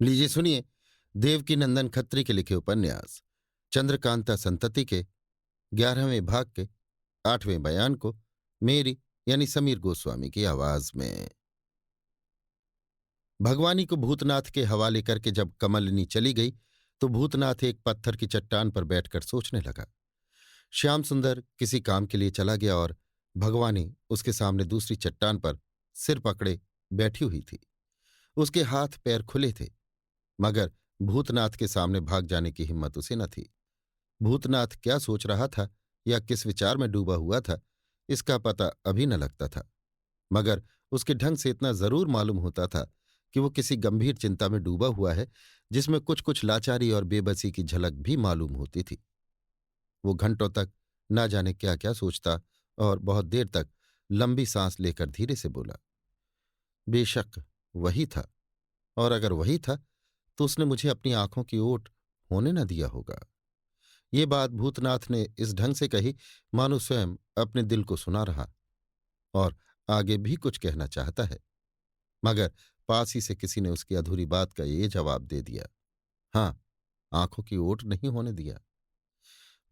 लीजिए सुनिए, देवकीनंदन खत्री के लिखे उपन्यास चंद्रकांता संतति के 11वें भाग के 8वें बयान को मेरी यानी समीर गोस्वामी की आवाज में। भगवानी को भूतनाथ के हवाले करके जब कमलिनी चली गई तो भूतनाथ एक पत्थर की चट्टान पर बैठकर सोचने लगा। श्याम सुंदर किसी काम के लिए चला गया और भगवानी उसके सामने दूसरी चट्टान पर सिर पकड़े बैठी हुई थी। उसके हाथ पैर खुले थे, मगर भूतनाथ के सामने भाग जाने की हिम्मत उसे न थी। भूतनाथ क्या सोच रहा था या किस विचार में डूबा हुआ था, इसका पता अभी न लगता था, मगर उसके ढंग से इतना जरूर मालूम होता था कि वो किसी गंभीर चिंता में डूबा हुआ है, जिसमें कुछ कुछ लाचारी और बेबसी की झलक भी मालूम होती थी। वो घंटों तक ना जाने क्या क्या सोचता और बहुत देर तक लंबी सांस लेकर धीरे से बोला, बेशक वही था, और अगर वही था तो उसने मुझे अपनी आंखों की ओट होने न दिया होगा। ये बात भूतनाथ ने इस ढंग से कही मानो स्वयं अपने दिल को सुना रहा और आगे भी कुछ कहना चाहता है, मगर पास ही से किसी ने उसकी अधूरी बात का ये जवाब दे दिया, हाँ, आंखों की ओट नहीं होने दिया।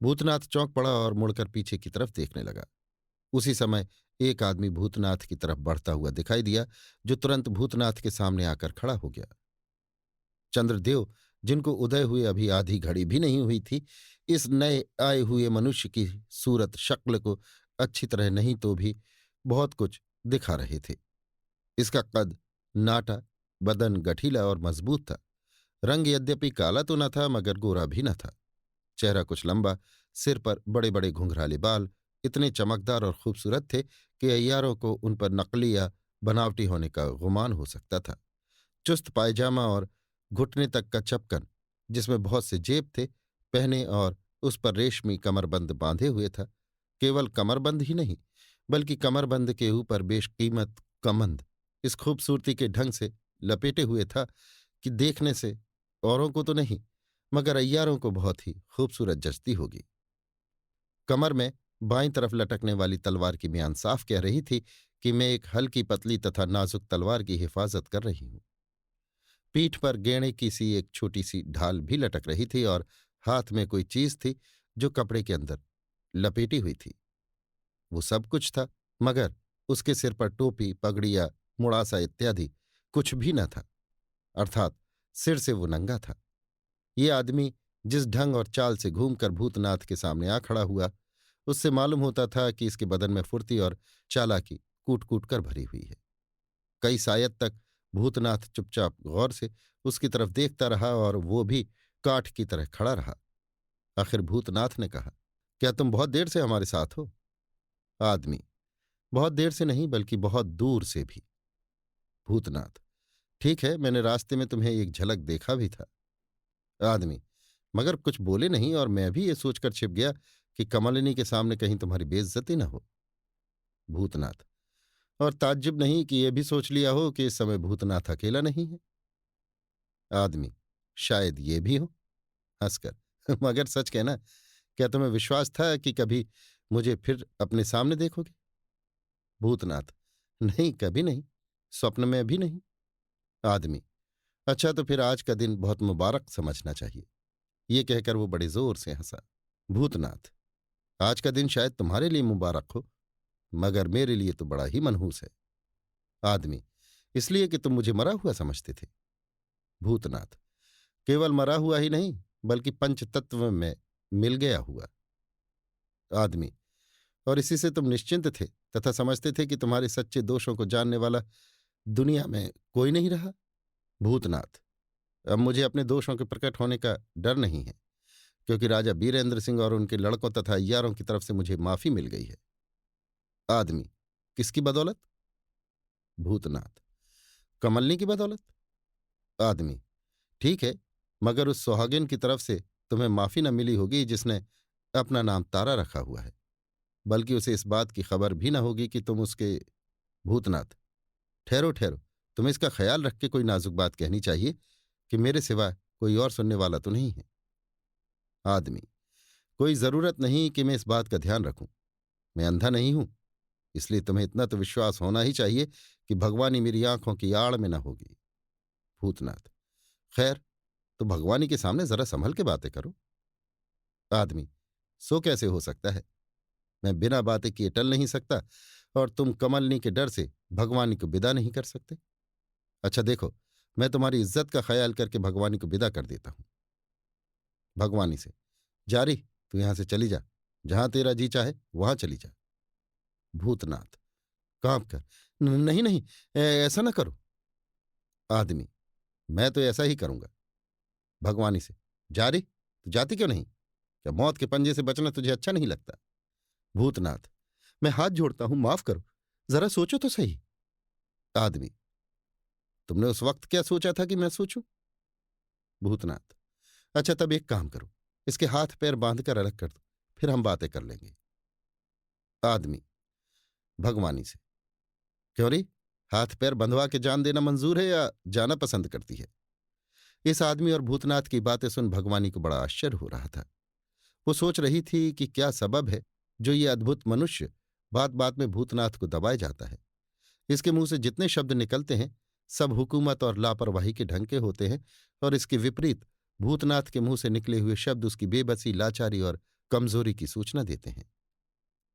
भूतनाथ चौंक पड़ा और मुड़कर पीछे की तरफ देखने लगा। उसी समय एक आदमी भूतनाथ की तरफ बढ़ता हुआ दिखाई दिया, जो तुरंत भूतनाथ के सामने आकर खड़ा हो गया। चंद्रदेव, जिनको उदय हुए अभी आधी घड़ी भी नहीं हुई थी, इस नए आए हुए मनुष्य की सूरत शक्ल को अच्छी तरह नहीं तो भी बहुत कुछ दिखा रहे थे। इसका कद नाटा, बदन गठीला और मजबूत था। रंग यद्यपि काला तो न था, मगर गोरा भी न था। चेहरा कुछ लंबा, सिर पर बड़े बड़े घुंघराले बाल इतने चमकदार और खूबसूरत थे कि अय्यारों को उन पर नकली या बनावटी होने का गुमान हो सकता था। चुस्त पायजामा और घुटने तक का चपकन, जिसमें बहुत से जेब थे, पहने और उस पर रेशमी कमरबंद बांधे हुए था। केवल कमरबंद ही नहीं, बल्कि कमरबंद के ऊपर बेशकीमत कमंद इस खूबसूरती के ढंग से लपेटे हुए था कि देखने से औरों को तो नहीं, मगर अय्यारों को बहुत ही खूबसूरत जचती होगी। कमर में बाईं तरफ लटकने वाली तलवार की म्यान साफ कह रही थी कि मैं एक हल्की पतली तथा नाजुक तलवार की हिफाजत कर रही हूं। पीठ पर गेंडे की सी एक छोटी सी ढाल भी लटक रही थी और हाथ में कोई चीज थी जो कपड़े के अंदर लपेटी हुई थी। वो सब कुछ था, मगर उसके सिर पर टोपी, पगड़ी या मुड़ासा इत्यादि कुछ भी न था, अर्थात सिर से वो नंगा था। ये आदमी जिस ढंग और चाल से घूमकर भूतनाथ के सामने आ खड़ा हुआ, उससे मालूम होता था कि इसके बदन में फुर्ती और चालाकी कूट कूट कर भरी हुई है। कई शायद तक भूतनाथ चुपचाप गौर से उसकी तरफ देखता रहा और वो भी काठ की तरह खड़ा रहा। आखिर भूतनाथ ने कहा, क्या तुम बहुत देर से हमारे साथ हो? आदमी, बहुत देर से नहीं, बल्कि बहुत दूर से भी। भूतनाथ, ठीक है, मैंने रास्ते में तुम्हें एक झलक देखा भी था। आदमी, मगर कुछ बोले नहीं, और मैं भी ये सोचकर छिप गया कि कमलिनी के सामने कहीं तुम्हारी बेइज्जती न हो। भूतनाथ, और ताज्जुब नहीं कि यह भी सोच लिया हो कि इस समय भूतनाथ अकेला नहीं है। आदमी, शायद ये भी हो, हंसकर मगर सच कहना, क्या तुम्हें विश्वास था कि कभी मुझे फिर अपने सामने देखोगे? भूतनाथ, नहीं, कभी नहीं, स्वप्न में भी नहीं। आदमी, अच्छा, तो फिर आज का दिन बहुत मुबारक समझना चाहिए। ये कहकर वो बड़े जोर से हंसा। भूतनाथ, आज का दिन शायद तुम्हारे लिए मुबारक हो, मगर मेरे लिए तो बड़ा ही मनहूस है। आदमी, इसलिए कि तुम मुझे मरा हुआ समझते थे। भूतनाथ, केवल मरा हुआ ही नहीं, बल्कि पंचतत्व में मिल गया हुआ। आदमी, और इसी से तुम निश्चिंत थे तथा समझते थे कि तुम्हारे सच्चे दोषों को जानने वाला दुनिया में कोई नहीं रहा। भूतनाथ, अब मुझे अपने दोषों के प्रकट होने का डर नहीं है, क्योंकि राजा बीरेंद्र सिंह और उनके लड़कों तथा अय्यारों की तरफ से मुझे माफी मिल गई है। आदमी, किसकी बदौलत? भूतनाथ, कमलनी की बदौलत। आदमी, ठीक है, मगर उस सुहागिन की तरफ से तुम्हें माफी न मिली होगी जिसने अपना नाम तारा रखा हुआ है, बल्कि उसे इस बात की खबर भी न होगी कि तुम उसके। भूतनाथ, ठहरो ठहरो, तुम्हें इसका ख्याल रख के कोई नाजुक बात कहनी चाहिए कि मेरे सिवा कोई और सुनने वाला तो नहीं है। आदमी, कोई जरूरत नहीं कि मैं इस बात का ध्यान रखूं, मैं अंधा नहीं हूं, इसलिए तुम्हें इतना तो विश्वास होना ही चाहिए कि भगवानी मेरी आंखों की आड़ में न होगी। भूतनाथ, खैर, तो भगवानी के सामने जरा संभल के बातें करो। आदमी, सो कैसे हो सकता है? मैं बिना बातें किए टल नहीं सकता, और तुम कमलनी के डर से भगवानी को विदा नहीं कर सकते। अच्छा देखो, मैं तुम्हारी इज्जत का ख्याल करके भगवानी को विदा कर देता हूं। भगवानी से, जारी, तू यहां से चली जा, जहां तेरा जी चाहे वहां चली जा। भूतनाथ कांप कर, नहीं नहीं, ऐसा ना करो। आदमी, मैं तो ऐसा ही करूंगा। भगवानी से, जारी, तू जाती क्यों नहीं? क्या मौत के पंजे से बचना तुझे अच्छा नहीं लगता? भूतनाथ, मैं हाथ जोड़ता हूं, माफ करो, जरा सोचो तो सही। आदमी, तुमने उस वक्त क्या सोचा था कि मैं सोचूं? भूतनाथ, अच्छा तब एक काम करो, इसके हाथ पैर बांध कर अलग कर दो, फिर हम बातें कर लेंगे। आदमी भगवानी से, क्यों रे, हाथ पैर बंधवा के जान देना मंजूर है या जाना पसंद करती है? इस आदमी और भूतनाथ की बातें सुन भगवानी को बड़ा आश्चर्य हो रहा था। वो सोच रही थी कि क्या सबब है जो ये अद्भुत मनुष्य बात बात में भूतनाथ को दबाए जाता है। इसके मुंह से जितने शब्द निकलते हैं सब हुकूमत और लापरवाही के ढंग के होते हैं, और इसके विपरीत भूतनाथ के मुंह से निकले हुए शब्द उसकी बेबसी, लाचारी और कमजोरी की सूचना देते हैं।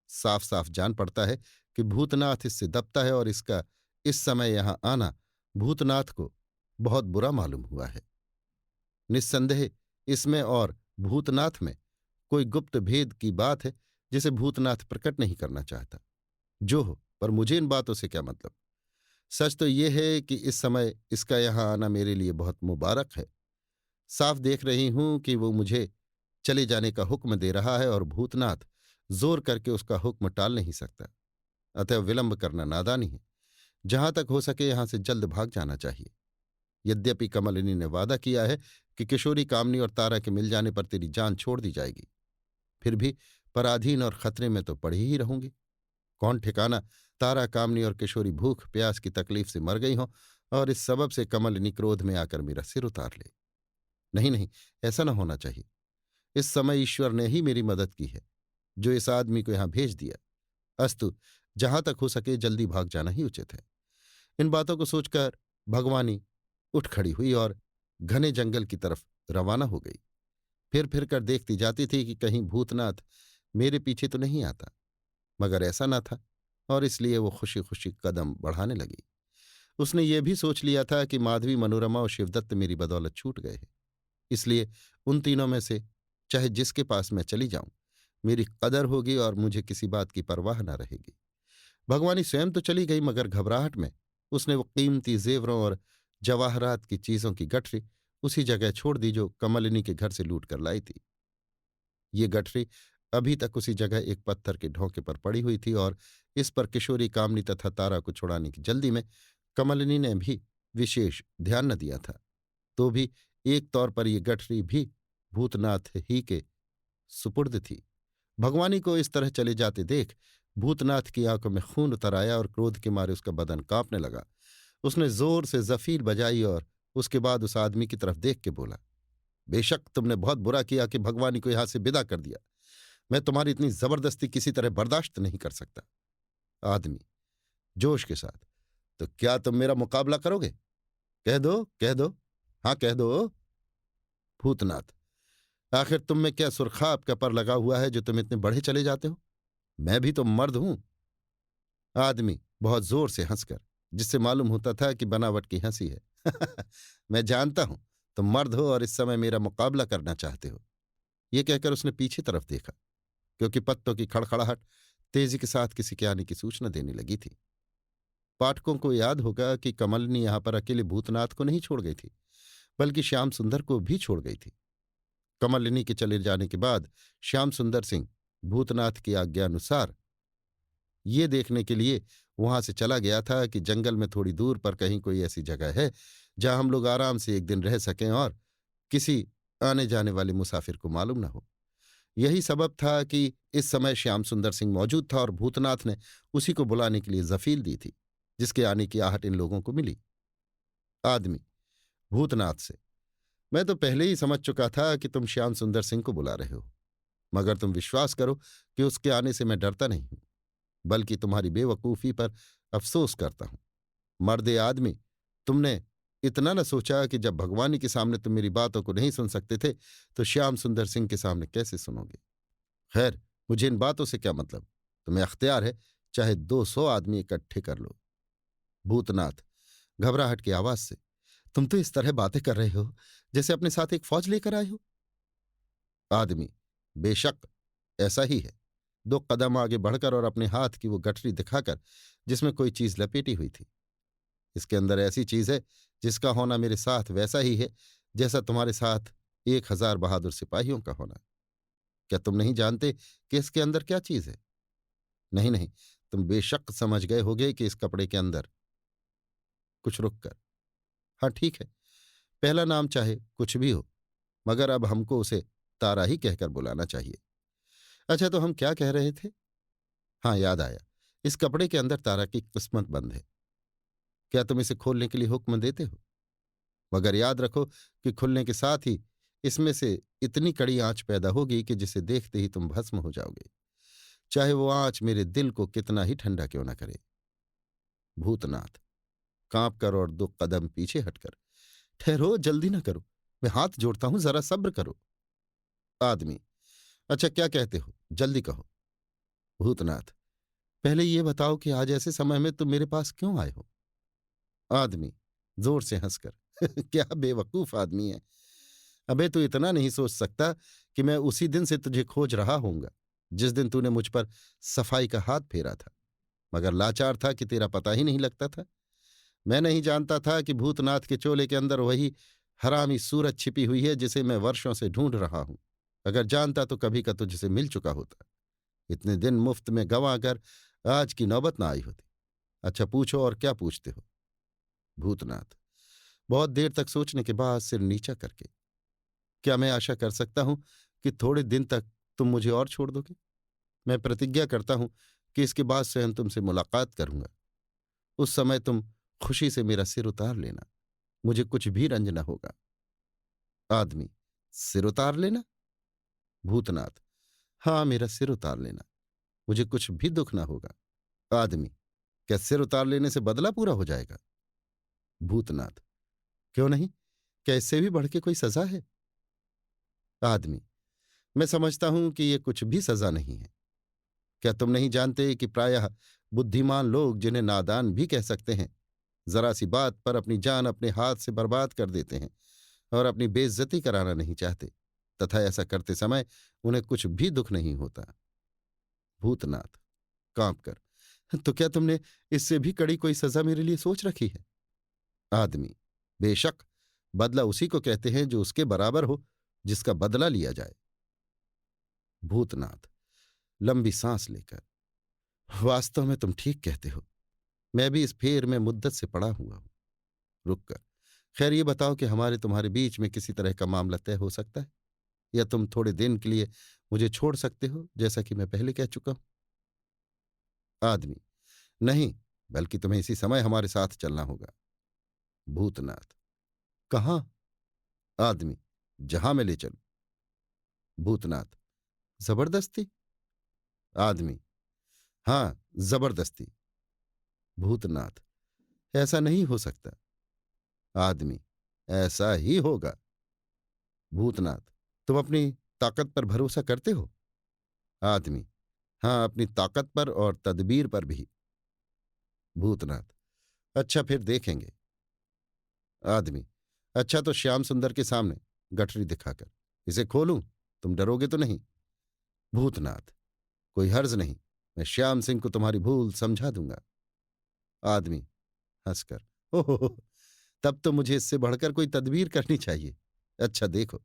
साफ साफ जान पड़ता है कि भूतनाथ इससे दबता है, और इसका इस समय यहां आना भूतनाथ को बहुत बुरा मालूम हुआ है। निस्संदेह इसमें और भूतनाथ में कोई गुप्त भेद की बात है जिसे भूतनाथ प्रकट नहीं करना चाहता। जो हो, पर मुझे इन बातों से क्या मतलब। सच तो यह है कि इस समय इसका यहां आना मेरे लिए बहुत मुबारक है। साफ देख रही हूं कि वो मुझे चले जाने का हुक्म दे रहा है, और भूतनाथ जोर करके उसका हुक्म टाल नहीं सकता। अतः विलंब करना नादानी है। जहां तक हो सके यहां से जल्द भाग जाना चाहिए। यद्यपि कमलिनी ने वादा किया है कि किशोरी, कामनी और तारा के मिल जाने पर तेरी जान छोड़ दी जाएगी, फिर भी पराधीन और खतरे में तो पड़ी ही रहूंगी। कौन ठिकाना तारा, कामनी और किशोरी भूख प्यास की तकलीफ से मर गई हों, और इस सबब से कमलिनी क्रोध में आकर मेरा सिर उतार ले। नहीं नहीं, ऐसा न होना चाहिए। इस समय ईश्वर ने ही मेरी मदद की है, जो इस आदमी को यहां भेज दिया। अस्तु, जहां तक हो सके जल्दी भाग जाना ही उचित है। इन बातों को सोचकर भगवानी उठ खड़ी हुई और घने जंगल की तरफ रवाना हो गई। फिर कर देखती जाती थी कि कहीं भूतनाथ मेरे पीछे तो नहीं आता, मगर ऐसा न था, और इसलिए वो खुशी खुशी कदम बढ़ाने लगी। उसने ये भी सोच लिया था कि माधवी, मनोरमा और शिवदत्त मेरी बदौलत छूट गए हैं, इसलिए उन तीनों में से चाहे जिसके पास मैं चली जाऊं मेरी कदर होगी और मुझे किसी बात की परवाह न रहेगी। भगवानी स्वयं तो चली गई, मगर घबराहट में उसने वो कीमती जेवरों और जवाहरात की चीजों की गठरी उसी जगह छोड़ दी जो कमलिनी के घर से लूट कर लाई थी। ये गठरी अभी तक उसी जगह एक पत्थर के ढोंके पर पड़ी हुई थी, और इस पर किशोरी, कामनी तथा तारा को छुड़ाने की जल्दी में कमलिनी ने भी विशेष ध्यान न दिया था। तो भी एक तौर पर यह गठरी भी भूतनाथ ही के सुपुर्द थी। भगवानी को इस तरह चले जाते देख भूतनाथ की आंखों में खून उतर आया, और क्रोध के मारे उसका बदन कांपने लगा। उसने जोर से जफीर बजाई और उसके बाद उस आदमी की तरफ देख के बोला, बेशक तुमने बहुत बुरा किया कि भगवानी को यहां से विदा कर दिया। मैं तुम्हारी इतनी जबरदस्ती किसी तरह बर्दाश्त नहीं कर सकता। आदमी जोश के साथ, तो क्या तुम मेरा मुकाबला करोगे? कह दो, कह दो, हाँ कह दो। भूतनाथ, आखिर तुम में क्या सुरखाब का पर लगा हुआ है जो तुम इतने बढ़े चले जाते हो? मैं भी तो मर्द हूं। आदमी बहुत जोर से हंसकर, जिससे मालूम होता था कि बनावट की हंसी है, मैं जानता हूं तुम मर्द हो और इस समय मेरा मुकाबला करना चाहते हो। यह कहकर उसने पीछे तरफ देखा, क्योंकि पत्तों की खड़खड़ाहट तेजी के साथ किसी के आने की सूचना देने लगी थी। पाठकों को याद होगा कि कमलिनी यहां पर अकेले भूतनाथ को नहीं छोड़ गई थी, बल्कि श्याम सुंदर को भी छोड़ गई थी। कमलिनी के चले जाने के बाद श्याम सुंदर सिंह भूतनाथ की आज्ञानुसार ये देखने के लिए वहां से चला गया था कि जंगल में थोड़ी दूर पर कहीं कोई ऐसी जगह है जहां हम लोग आराम से एक दिन रह सकें और किसी आने जाने वाले मुसाफिर को मालूम न हो। यही सबब था कि इस समय श्याम सुंदर सिंह मौजूद था, और भूतनाथ ने उसी को बुलाने के लिए जफील दी थी, जिसके आने की आहट इन लोगों को मिली। आदमी भूतनाथ से, मैं तो पहले ही समझ चुका था कि तुम श्याम सुंदर सिंह को बुला रहे हो, मगर तुम विश्वास करो कि उसके आने से मैं डरता नहीं हूं, बल्कि तुम्हारी बेवकूफी पर अफसोस करता हूं। मर्दे आदमी, तुमने इतना न सोचा कि जब भगवानी के सामने तुम मेरी बातों को नहीं सुन सकते थे तो श्याम सुंदर सिंह के सामने कैसे सुनोगे। खैर, मुझे इन बातों से क्या मतलब। तुम्हें अख्तियार है, चाहे 200 आदमी इकट्ठे कर लो। भूतनाथ घबराहट की आवाज से, तुम तो इस तरह बातें कर रहे हो जैसे अपने साथ एक फौज लेकर आए हो। आदमी, बेशक ऐसा ही है। 2 कदम आगे बढ़कर और अपने हाथ की वो गठरी दिखाकर जिसमें कोई चीज लपेटी हुई थी। इसके अंदर ऐसी चीज है जिसका होना मेरे साथ वैसा ही है जैसा तुम्हारे साथ 1000 बहादुर सिपाहियों का होना। क्या तुम नहीं जानते कि इसके अंदर क्या चीज है। नहीं नहीं, तुम बेशक समझ गए होगे कि इस कपड़े के अंदर। कुछ रुक कर, हाँ ठीक है, पहला नाम चाहे कुछ भी हो, मगर अब हमको उसे तारा ही कहकर बुलाना चाहिए। अच्छा, तो हम क्या कह रहे थे। हाँ, याद आया, इस कपड़े के अंदर तारा की किस्मत बंद है। क्या तुम इसे खोलने के लिए हुक्म देते हो। मगर याद रखो कि खुलने के साथ ही इसमें से इतनी कड़ी आंच पैदा होगी कि जिसे देखते ही तुम भस्म हो जाओगे, चाहे वो आंच मेरे दिल को कितना ही ठंडा क्यों न करे। भूतनाथ कांप कर और 2 कदम पीछे हटकर, ठहरो, जल्दी न करो, मैं हाथ जोड़ता हूं, जरा सब्र करो। आदमी, अच्छा क्या कहते हो, जल्दी कहो। भूतनाथ, पहले ये बताओ कि आज ऐसे समय में तुम मेरे पास क्यों आए हो। आदमी जोर से हंसकर, क्या बेवकूफ आदमी है। अबे तू इतना नहीं सोच सकता कि मैं उसी दिन से तुझे खोज रहा होऊंगा जिस दिन तूने मुझ पर सफाई का हाथ फेरा था, मगर लाचार था कि तेरा पता ही नहीं लगता था। मैं नहीं जानता था कि भूतनाथ के चोले के अंदर वही हरामी सूरत छिपी हुई है जिसे मैं वर्षों से ढूंढ रहा हूं। अगर जानता तो कभी का तुझसे मिल चुका होता। इतने दिन मुफ्त में गंवा कर आज की नौबत ना आई होती। अच्छा पूछो, और क्या पूछते हो। भूतनाथ बहुत देर तक सोचने के बाद सिर नीचा करके, क्या मैं आशा कर सकता हूं कि थोड़े दिन तक तुम मुझे और छोड़ दोगे। मैं प्रतिज्ञा करता हूं कि इसके बाद स्वयं तुमसे मुलाकात करूंगा। उस समय तुम खुशी से मेरा सिर उतार लेना, मुझे कुछ भी रंज न होगा। आदमी, सिर उतार लेना। भूतनाथ, हाँ, मेरा सिर उतार लेना, मुझे कुछ भी दुख ना होगा। आदमी, क्या सिर उतार लेने से बदला पूरा हो जाएगा। भूतनाथ, क्यों नहीं, क्या इससे भी बढ़ के कोई सजा है। आदमी, मैं समझता हूं कि ये कुछ भी सजा नहीं है। क्या तुम नहीं जानते कि प्रायः बुद्धिमान लोग, जिन्हें नादान भी कह सकते हैं, जरा सी बात पर अपनी जान अपने हाथ से बर्बाद कर देते हैं और अपनी बेइज्जती कराना नहीं चाहते, तथा ऐसा करते समय उन्हें कुछ भी दुख नहीं होता। भूतनाथ कांप कर, तो क्या तुमने इससे भी कड़ी कोई सजा मेरे लिए सोच रखी है। आदमी, बेशक, बदला उसी को कहते हैं जो उसके बराबर हो, जिसका बदला लिया जाए। भूतनाथ लंबी सांस लेकर, वास्तव में तुम ठीक कहते हो, मैं भी इस फेर में मुद्दत से पड़ा हुआ हूं। रुककर, खैर ये बताओ कि हमारे तुम्हारे बीच में किसी तरह का मामला तय हो सकता है, या तुम थोड़े दिन के लिए मुझे छोड़ सकते हो जैसा कि मैं पहले कह चुका हूं। आदमी, नहीं, बल्कि तुम्हें इसी समय हमारे साथ चलना होगा। भूतनाथ, कहाँ। आदमी, जहां मैं ले चलूं। भूतनाथ, जबरदस्ती। आदमी, हां, जबरदस्ती। भूतनाथ, ऐसा नहीं हो सकता। आदमी, ऐसा ही होगा। भूतनाथ, तुम अपनी ताकत पर भरोसा करते हो। आदमी, हाँ, अपनी ताकत पर और तदबीर पर भी। भूतनाथ, अच्छा फिर देखेंगे। आदमी, अच्छा तो श्याम सुंदर के सामने गठरी दिखाकर, इसे खोलूं, तुम डरोगे तो नहीं। भूतनाथ, कोई हर्ज नहीं, मैं श्याम सिंह को तुम्हारी भूल समझा दूंगा। आदमी हंसकर, ओहो, तब तो मुझे इससे बढ़कर कोई तदबीर करनी चाहिए। अच्छा देखो।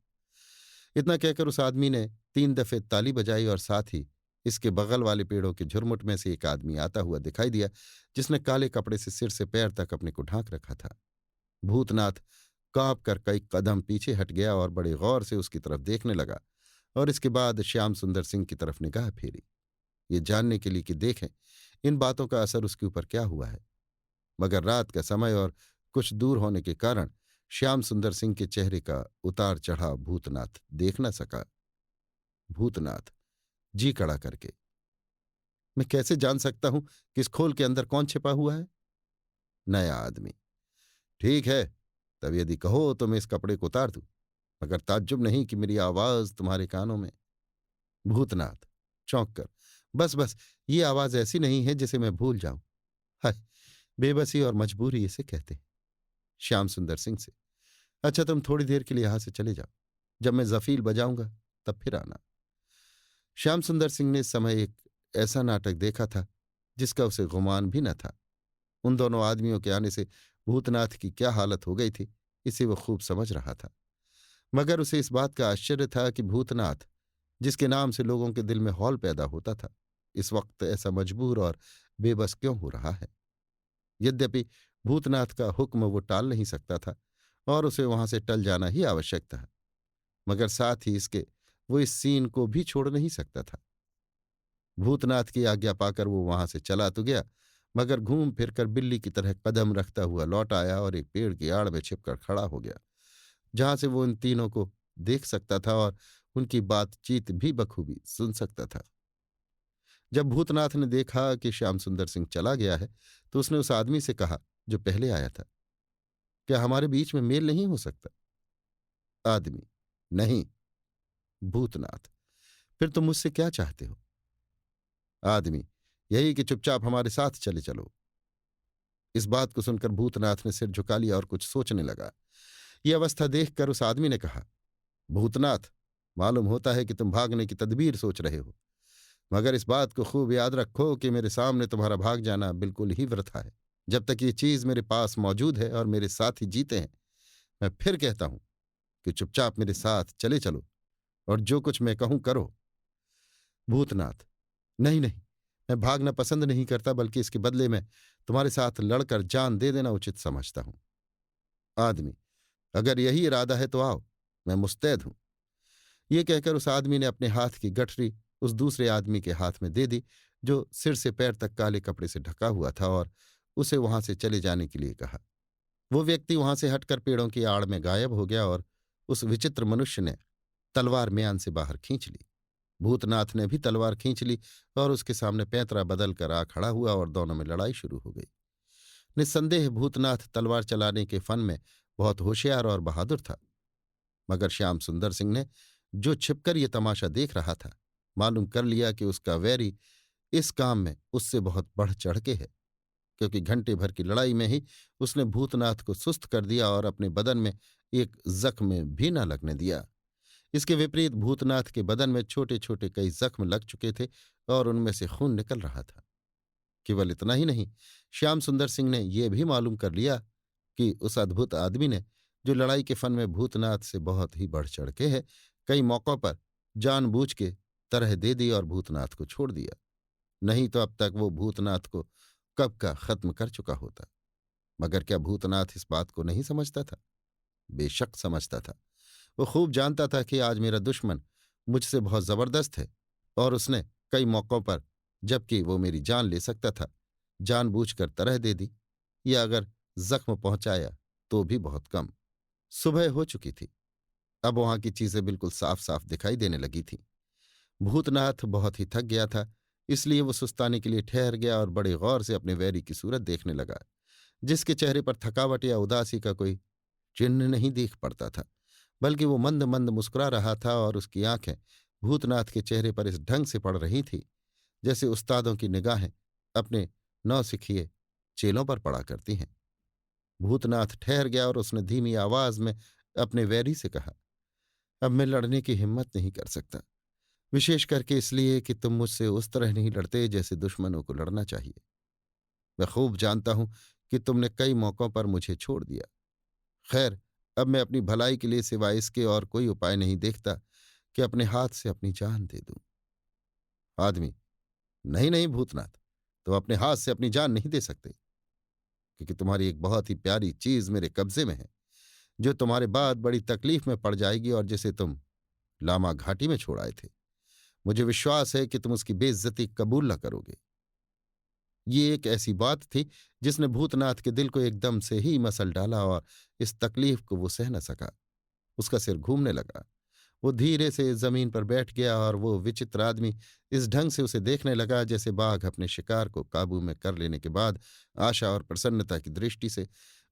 इतना कहकर उस आदमी ने 3 दफे ताली बजाई और साथ ही इसके बगल वाले पेड़ों के झुरमुट में से एक आदमी आता हुआ दिखाई दिया, जिसने काले कपड़े से सिर से पैर तक अपने को ढांक रखा था। भूतनाथ कांप कर कई कदम पीछे हट गया और बड़े गौर से उसकी तरफ देखने लगा, और इसके बाद श्याम सुंदर सिंह की तरफ निगाह फेरी, ये जानने के लिए कि देखें इन बातों का असर उसके ऊपर क्या हुआ है। मगर रात का समय और कुछ दूर होने के कारण श्याम सुंदर सिंह के चेहरे का उतार चढ़ाव भूतनाथ देख न सका। भूतनाथ जी कड़ा करके, मैं कैसे जान सकता हूं कि इस खोल के अंदर कौन छिपा हुआ है। नया आदमी, ठीक है, तब यदि कहो तो मैं इस कपड़े को उतार दूं, मगर ताज्जुब नहीं कि मेरी आवाज तुम्हारे कानों में। भूतनाथ चौंक कर, बस बस, ये आवाज ऐसी नहीं है जिसे मैं भूल जाऊं। हाय, बेबसी और मजबूरी इसे कहते हैं। श्याम सुंदर सिंह से, अच्छा तुम थोड़ी देर के लिए यहां से चले जाओ, जब मैं जफील बजाऊंगा तब फिर आना। श्याम सुंदर सिंह ने इस समय एक ऐसा नाटक देखा था जिसका उसे गुमान भी न था। उन दोनों आदमियों के आने से भूतनाथ की क्या हालत हो गई थी, इसे वो खूब समझ रहा था। मगर उसे इस बात का आश्चर्य था कि भूतनाथ, जिसके नाम से लोगों के दिल में हौल पैदा होता था, इस वक्त ऐसा मजबूर और बेबस क्यों हो रहा है। यद्यपि भूतनाथ का हुक्म वो टाल नहीं सकता था और उसे वहां से टल जाना ही आवश्यक था, मगर साथ ही इसके वो इस सीन को भी छोड़ नहीं सकता था। भूतनाथ की आज्ञा पाकर वो वहां से चला तो गया, मगर घूम फिरकर बिल्ली की तरह कदम रखता हुआ लौट आया और एक पेड़ की आड़ में छिपकर खड़ा हो गया, जहां से वो इन तीनों को देख सकता था और उनकी बातचीत भी बखूबी सुन सकता था। जब भूतनाथ ने देखा कि श्याम सुंदर सिंह चला गया है, तो उसने उस आदमी से कहा जो पहले आया था, क्या हमारे बीच में मेल नहीं हो सकता? आदमी, नहीं। भूतनाथ, फिर तुम मुझसे क्या चाहते हो? आदमी, यही कि चुपचाप हमारे साथ चले चलो। इस बात को सुनकर भूतनाथ ने सिर झुका लिया और कुछ सोचने लगा। यह अवस्था देखकर उस आदमी ने कहा, भूतनाथ, मालूम होता है कि तुम भागने की तदबीर सोच रहे हो, मगर इस बात को खूब याद रखो कि मेरे सामने तुम्हारा भाग जाना बिल्कुल ही वृथा है। जब तक ये चीज मेरे पास मौजूद है और मेरे साथ ही जीते हैं, मैं फिर कहता हूं कि चुपचाप मेरे साथ चले चलो और जो कुछ मैं कहूं करो। भूतनाथ, नहीं नहीं, मैं भागना पसंद नहीं करता, बल्कि इसके बदले में तुम्हारे साथ लड़कर जान दे देना उचित समझता हूं। आदमी, अगर यही इरादा है तो आओ, मैं मुस्तैद हूं। ये कहकर उस आदमी ने अपने हाथ की गठरी उस दूसरे आदमी के हाथ में दे दी, जो सिर से पैर तक काले कपड़े से ढका हुआ था, और उसे वहां से चले जाने के लिए कहा। वो व्यक्ति वहां से हटकर पेड़ों की आड़ में गायब हो गया और उस विचित्र मनुष्य ने तलवार म्यान से बाहर खींच ली। भूतनाथ ने भी तलवार खींच ली और उसके सामने पैंतरा बदल कर आ खड़ा हुआ और दोनों में लड़ाई शुरू हो गई। निस्संदेह भूतनाथ तलवार चलाने के फन में बहुत होशियार और बहादुर था, मगर श्याम सुंदर सिंह ने, जो छिपकर ये तमाशा देख रहा था, मालूम कर लिया कि उसका वैरी इस काम में उससे बहुत बढ़ चढ़ के है, क्योंकि घंटे भर की लड़ाई में ही उसने भूतनाथ को सुस्त कर दिया और अपने बदन में एक जख्म भी न लगने दिया। इसके विपरीत भूतनाथ के बदन में छोटे छोटे कई जख्म लग चुके थे और उनमें से खून निकल रहा था। केवल इतना ही नहीं, श्याम सुंदर सिंह ने यह भी मालूम कर लिया कि उस अद्भुत आदमी ने, जो लड़ाई के फन में भूतनाथ से बहुत ही बढ़ चढ़ के है, कई मौकों पर जानबूझ के तरह दे दी और भूतनाथ को छोड़ दिया। नहीं तो अब तक वो भूतनाथ को कब का खत्म कर चुका होता। मगर क्या भूतनाथ इस बात को नहीं समझता था? बेशक समझता था। वो खूब जानता था कि आज मेरा दुश्मन मुझसे बहुत जबरदस्त है, और उसने कई मौकों पर, जबकि वो मेरी जान ले सकता था, जानबूझकर तरह दे दी, या अगर जख्म पहुंचाया तो भी बहुत कम। सुबह हो चुकी थी। अब वहां की चीजें बिल्कुल साफ साफ दिखाई देने लगी थीं। भूतनाथ बहुत ही थक गया था, इसलिए वो सुस्ताने के लिए ठहर गया और बड़े गौर से अपने वैरी की सूरत देखने लगा, जिसके चेहरे पर थकावट या उदासी का कोई चिन्ह नहीं दिख पड़ता था, बल्कि वो मंद मंद मुस्कुरा रहा था और उसकी आंखें भूतनाथ के चेहरे पर इस ढंग से पड़ रही थी जैसे उस्तादों की निगाहें अपने नौसिखिए चेलों पर पड़ा करती हैं। भूतनाथ ठहर गया और उसने धीमी आवाज में अपने वैरी से कहा, अब मैं लड़ने की हिम्मत नहीं कर सकता, विशेष करके इसलिए कि तुम मुझसे उस तरह नहीं लड़ते जैसे दुश्मनों को लड़ना चाहिए। मैं खूब जानता हूं कि तुमने कई मौकों पर मुझे छोड़ दिया। खैर, अब मैं अपनी भलाई के लिए सिवाय इसके और कोई उपाय नहीं देखता कि अपने हाथ से अपनी जान दे दूं। आदमी, नहीं नहीं भूतनाथ, तुम अपने हाथ से अपनी जान नहीं दे सकते, क्योंकि तुम्हारी एक बहुत ही प्यारी चीज मेरे कब्जे में है, जो तुम्हारे बाद बड़ी तकलीफ में पड़ जाएगी और जिसे तुम लामा घाटी में छोड़ आए थे। मुझे विश्वास है कि तुम उसकी बेइज्जती कबूल न करोगे। ये एक ऐसी बात थी जिसने भूतनाथ के दिल को एकदम से ही मसल डाला और इस तकलीफ को वो सह न सका। उसका सिर घूमने लगा। वो धीरे से जमीन पर बैठ गया और वो विचित्र आदमी इस ढंग से उसे देखने लगा जैसे बाघ अपने शिकार को काबू में कर लेने के बाद आशा और प्रसन्नता की दृष्टि से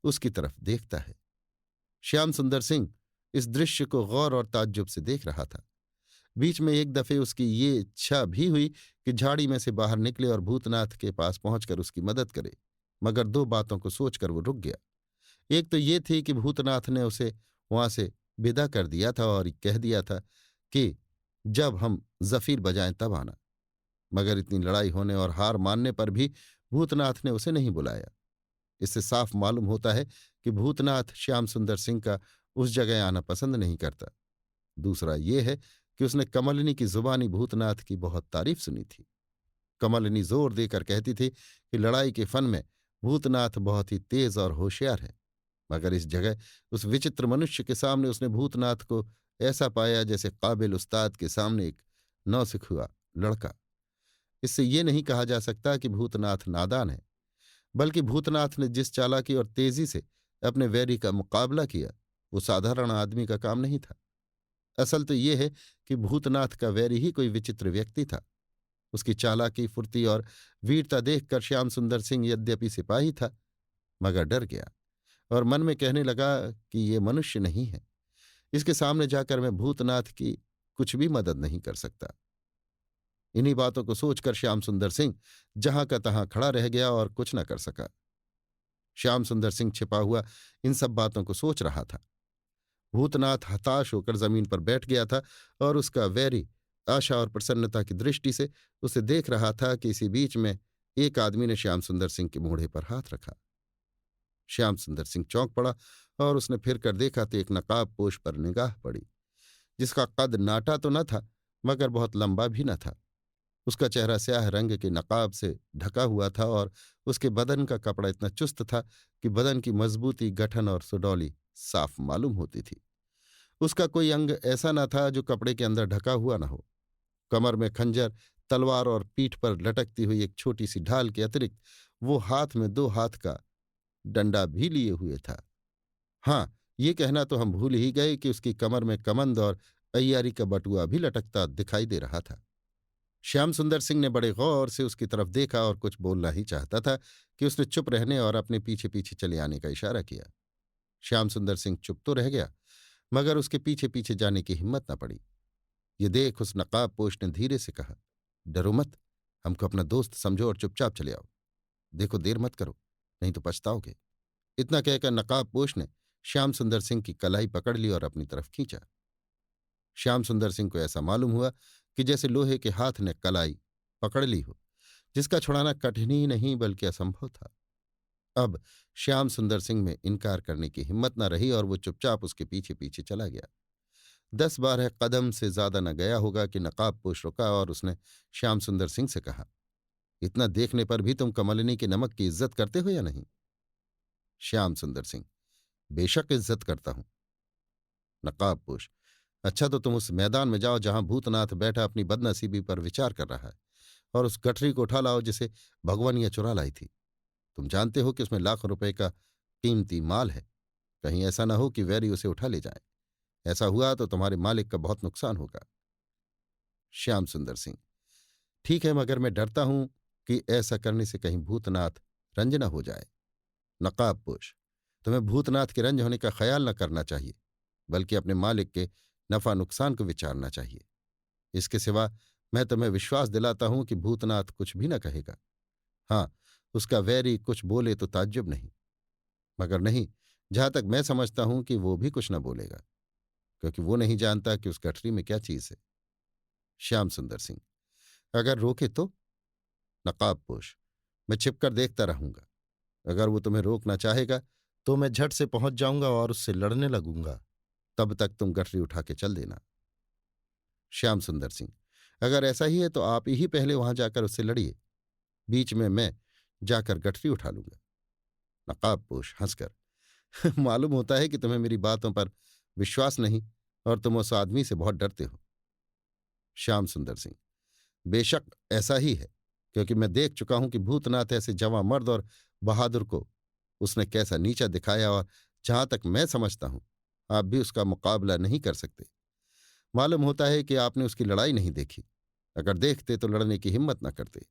उसकी तरफ देखता है। श्याम सुंदर सिंह इस दृश्य को गौर और ताज्जुब से देख रहा था। बीच में एक दफे उसकी ये इच्छा भी हुई कि झाड़ी में से बाहर निकले और भूतनाथ के पास पहुंचकर उसकी मदद करे, मगर दो बातों को सोचकर वो रुक गया। एक तो ये थी कि भूतनाथ ने उसे वहां से विदा कर दिया था और कह दिया था कि जब हम जफीर बजाएं तब आना, मगर इतनी लड़ाई होने और हार मानने पर भी भूतनाथ ने उसे नहीं बुलाया। इससे साफ मालूम होता है कि भूतनाथ श्याम सुंदर सिंह का उस जगह आना पसंद नहीं करता। दूसरा ये है कि उसने कमलिनी की जुबानी भूतनाथ की बहुत तारीफ सुनी थी। कमलिनी जोर देकर कहती थी कि लड़ाई के फन में भूतनाथ बहुत ही तेज और होशियार है, मगर इस जगह उस विचित्र मनुष्य के सामने उसने भूतनाथ को ऐसा पाया जैसे काबिल उस्ताद के सामने एक नौसिखुआ लड़का। इससे ये नहीं कहा जा सकता कि भूतनाथ नादान है, बल्कि भूतनाथ ने जिस चालाकी और तेजी से अपने वैरी का मुकाबला किया वो साधारण आदमी का काम नहीं था। असल तो ये है कि भूतनाथ का वैरी ही कोई विचित्र व्यक्ति था। उसकी चालाकी, फुर्ती और वीरता देखकर श्याम सुंदर सिंह यद्यपि सिपाही था, मगर डर गया और मन में कहने लगा कि ये मनुष्य नहीं है, इसके सामने जाकर मैं भूतनाथ की कुछ भी मदद नहीं कर सकता। इन्हीं बातों को सोचकर श्याम सुंदर सिंह जहां का तहां खड़ा रह गया और कुछ न कर सका। श्याम सुंदर सिंह छिपा हुआ इन सब बातों को सोच रहा था। भूतनाथ हताश होकर जमीन पर बैठ गया था और उसका वैरी आशा और प्रसन्नता की दृष्टि से उसे देख रहा था कि इसी बीच में एक आदमी ने श्याम सुंदर सिंह के मूढ़े पर हाथ रखा। श्याम सुंदर सिंह चौंक पड़ा और उसने फिर कर देखा तो एक नकाबपोश पर निगाह पड़ी, जिसका कद नाटा तो न था मगर बहुत लंबा भी न था। उसका चेहरा स्याह रंग के नकाब से ढका हुआ था और उसके बदन का कपड़ा इतना चुस्त था कि बदन की मजबूती, गठन और सुडौली साफ मालूम होती थी। उसका कोई अंग ऐसा न था जो कपड़े के अंदर ढका हुआ न हो। कमर में खंजर, तलवार और पीठ पर लटकती हुई एक छोटी सी ढाल के अतिरिक्त वो हाथ में 2 हाथ का डंडा भी लिए हुए था। हाँ, ये कहना तो हम भूल ही गए कि उसकी कमर में कमंद और अय्यारी का बटुआ भी लटकता दिखाई दे रहा था। श्याम सुंदर सिंह ने बड़े गौर से उसकी तरफ देखा और कुछ बोलना ही चाहता था कि उसने चुप रहने और अपने पीछे पीछे चले आने का इशारा किया। श्याम सुंदर सिंह चुप तो रह गया, मगर उसके पीछे पीछे जाने की हिम्मत न पड़ी। ये देख उस नकाबपोश ने धीरे से कहा, डरो मत, हमको अपना दोस्त समझो और चुपचाप चले आओ। देखो, देर मत करो, नहीं तो पछताओगे। इतना कहकर नकाबपोश ने श्याम सुंदर सिंह की कलाई पकड़ ली और अपनी तरफ खींचा। श्याम सुंदर सिंह को ऐसा मालूम हुआ कि जैसे लोहे के हाथ ने कलाई पकड़ ली हो, जिसका छुड़ाना कठिन ही नहीं बल्कि असंभव था। अब श्याम सुंदर सिंह में इनकार करने की हिम्मत न रही और वो चुपचाप उसके पीछे पीछे चला गया। 10-12 कदम से ज्यादा न गया होगा कि नकाबपोश रुका और उसने श्याम सुंदर सिंह से कहा, इतना देखने पर भी तुम कमलिनी के नमक की इज्जत करते हो या नहीं? श्याम सुंदर सिंह, बेशक इज्जत करता हूं। नकाबपोश, अच्छा तो तुम उस मैदान में जाओ जहां भूतनाथ बैठा अपनी बदनसीबी पर विचार कर रहा है और उस गठरी को उठा लाओ जिसे भगवानिया चुरा लाई थी। तुम जानते हो कि उसमें लाखों रुपए का कीमती माल है। कहीं ऐसा ना हो कि वैरी उसे उठा ले जाए। ऐसा हुआ तो तुम्हारे मालिक का बहुत नुकसान होगा। श्याम सुंदर सिंह, ठीक है, मगर मैं डरता हूं कि ऐसा करने से कहीं भूतनाथ रंज न हो जाए। नकाबपोश, तुम्हें भूतनाथ के रंज होने का ख्याल न करना चाहिए, बल्कि अपने मालिक के नफा नुकसान को विचारना चाहिए। इसके सिवा मैं तुम्हें विश्वास दिलाता हूं कि भूतनाथ कुछ भी न कहेगा। हाँ, उसका वैरी कुछ बोले तो ताज्जुब नहीं, मगर नहीं, जहां तक मैं समझता हूं कि वो भी कुछ न बोलेगा, क्योंकि वो नहीं जानता कि उस गठरी में क्या चीज है। श्याम सुंदर सिंह, अगर रोके तो? नकाबपोश, मैं छिपकर देखता रहूंगा। अगर वो तुम्हें रोकना चाहेगा तो मैं झट से पहुंच जाऊंगा और उससे लड़ने लगूंगा। तब तक तुम गठरी उठा के चल देना। श्याम सुंदर सिंह, अगर ऐसा ही है तो आप ही पहले वहां जाकर उससे लड़िए, बीच में मैं जाकर गठरी उठा लूंगा। नकाबपोश हंसकर, मालूम होता है कि तुम्हें मेरी बातों पर विश्वास नहीं और तुम उस आदमी से बहुत डरते हो। श्याम सुंदर सिंह, बेशक ऐसा ही है, क्योंकि मैं देख चुका हूं कि भूतनाथ ऐसे जवां मर्द और बहादुर को उसने कैसा नीचा दिखाया, और जहां तक मैं समझता हूं आप भी उसका मुकाबला नहीं कर सकते। मालूम होता है कि आपने उसकी लड़ाई नहीं देखी, अगर देखते तो लड़ने की हिम्मत न करते।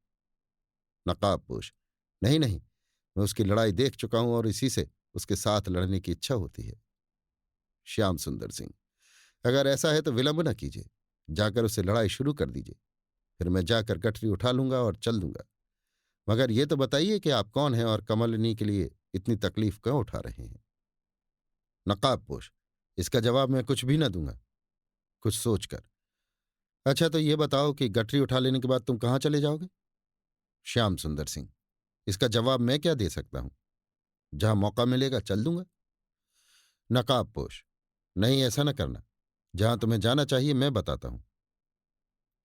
नकाबपोश, नहीं नहीं, मैं उसकी लड़ाई देख चुका हूं और इसी से उसके साथ लड़ने की इच्छा होती है। श्याम सुंदर सिंह, अगर ऐसा है तो विलंब न कीजिए, जाकर उससे लड़ाई शुरू कर दीजिए। फिर मैं जाकर गठरी उठा लूंगा और चल दूंगा। मगर ये तो बताइए कि आप कौन हैं और कमलिनी के लिए इतनी तकलीफ क्यों उठा रहे हैं? नकाबपोश, इसका जवाब मैं कुछ भी न दूंगा। कुछ सोचकर, अच्छा तो ये बताओ कि गठरी उठा लेने के बाद तुम कहाँ चले जाओगे? श्याम सुंदर सिंह, इसका जवाब मैं क्या दे सकता हूं? जहां मौका मिलेगा चल दूंगा। नकाबपोश, नहीं ऐसा न करना, जहां तुम्हें जाना चाहिए मैं बताता हूं।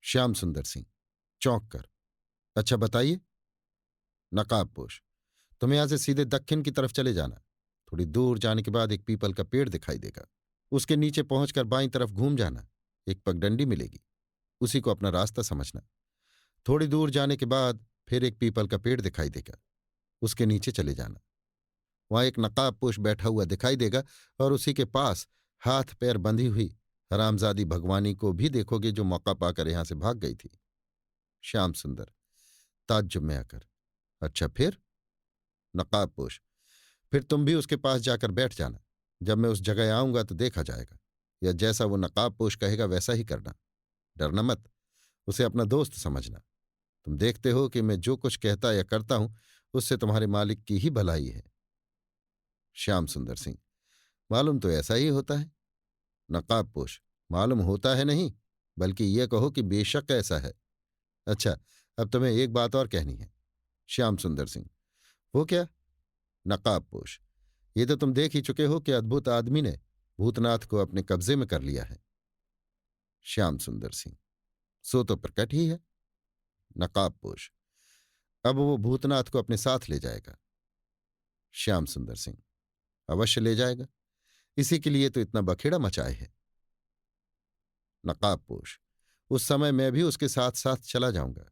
श्याम सुंदर सिंह चौंक कर, अच्छा बताइए। नकाबपोश, तुम्हें यहां से सीधे दक्षिण की तरफ चले जाना। थोड़ी दूर जाने के बाद एक पीपल का पेड़ दिखाई देगा। उसके नीचे पहुंचकर बाईं तरफ घूम जाना। एक पगडंडी मिलेगी, उसी को अपना रास्ता समझना। थोड़ी दूर जाने के बाद फिर एक पीपल का पेड़ दिखाई देगा, उसके नीचे चले जाना। वहां एक नकाबपोश बैठा हुआ दिखाई देगा और उसी के पास हाथ पैर बंधी हुई हरामजादी भगवानी को भी देखोगे, जो मौका पाकर यहां से भाग गई थी। श्याम सुंदर ताज्जुब में आकर, अच्छा फिर? नकाबपोश, फिर तुम भी उसके पास जाकर बैठ जाना। जब मैं उस जगह आऊंगा तो देखा जाएगा, या जैसा वो नकाबपोश कहेगा वैसा ही करना। डरना मत, उसे अपना दोस्त समझना। तुम देखते हो कि मैं जो कुछ कहता या करता हूं उससे तुम्हारे मालिक की ही भलाई है। श्याम सुंदर सिंह, मालूम तो ऐसा ही होता है। नकाबपोश, मालूम होता है नहीं, बल्कि यह कहो कि बेशक ऐसा है। अच्छा, अब तुम्हें एक बात और कहनी है। श्याम सुंदर सिंह, वो क्या? नकाबपोश, ये तो तुम देख ही चुके हो कि अद्भुत आदमी ने भूतनाथ को अपने कब्जे में कर लिया है। श्याम सुंदर सिंह, सो तो प्रकट ही है। नकाबपोश, अब वो भूतनाथ को अपने साथ ले जाएगा। श्याम सुंदर सिंह, अवश्य ले जाएगा, इसी के लिए तो इतना बखेड़ा मचाए है। नकाबपोश, उस समय मैं भी उसके साथ साथ चला जाऊंगा।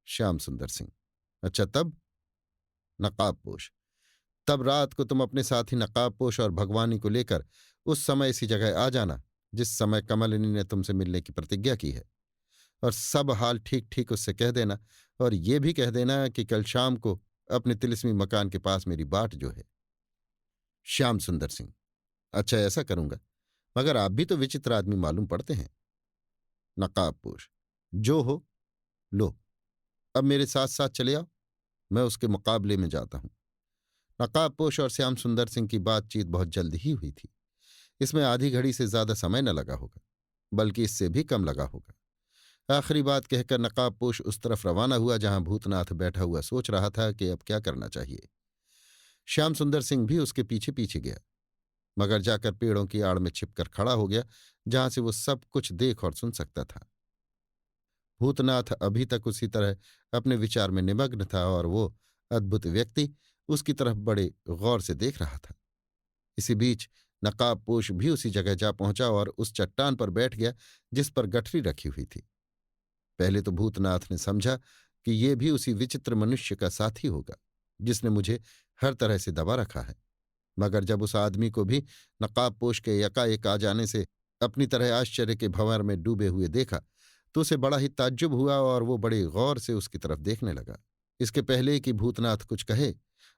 श्याम सुंदर सिंह, अच्छा तब? नकाबपोश, तब रात को तुम अपने साथी नकाबपोश और भगवानी को लेकर उस समय इसी जगह आ जाना जिस समय कमलिनी ने तुमसे मिलने की प्रतिज्ञा की है, और सब हाल ठीक ठीक उससे कह देना, और ये भी कह देना कि कल शाम को अपने तिलिस्मी मकान के पास मेरी बाट जो है। श्याम सुंदर सिंह, अच्छा ऐसा करूंगा, मगर आप भी तो विचित्र आदमी मालूम पड़ते हैं। नकाबपोश, जो हो, लो अब मेरे साथ साथ चले आओ, मैं उसके मुकाबले में जाता हूं। नकाबपोश और श्याम सुंदर सिंह की बातचीत बहुत जल्द ही हुई थी। इसमें आधी घड़ी से ज्यादा समय न लगा होगा, बल्कि इससे भी कम लगा होगा। आखिरी बात कहकर नकाबपोश उस तरफ रवाना हुआ जहां भूतनाथ बैठा हुआ सोच रहा था कि अब क्या करना चाहिए। श्याम सुंदर सिंह भी उसके पीछे पीछे गया, मगर जाकर पेड़ों की आड़ में छिपकर खड़ा हो गया, जहां से वो सब कुछ देख और सुन सकता था। भूतनाथ अभी तक उसी तरह अपने विचार में निमग्न था और वो अद्भुत व्यक्ति उसकी तरफ बड़े गौर से देख रहा था। इसी बीच नकाबपोश भी उसी जगह जा पहुंचा और उस चट्टान पर बैठ गया जिस पर गठरी रखी हुई थी। पहले तो भूतनाथ ने समझा कि ये भी उसी विचित्र मनुष्य का साथी होगा जिसने मुझे हर तरह से दबा रखा है, मगर जब उस आदमी को भी नकाबपोश के यकाएक आ जाने से अपनी तरह आश्चर्य के भंवर में डूबे हुए देखा तो उसे बड़ा ही ताज्जुब हुआ और वो बड़े गौर से उसकी तरफ देखने लगा। इसके पहले कि भूतनाथ कुछ कहे,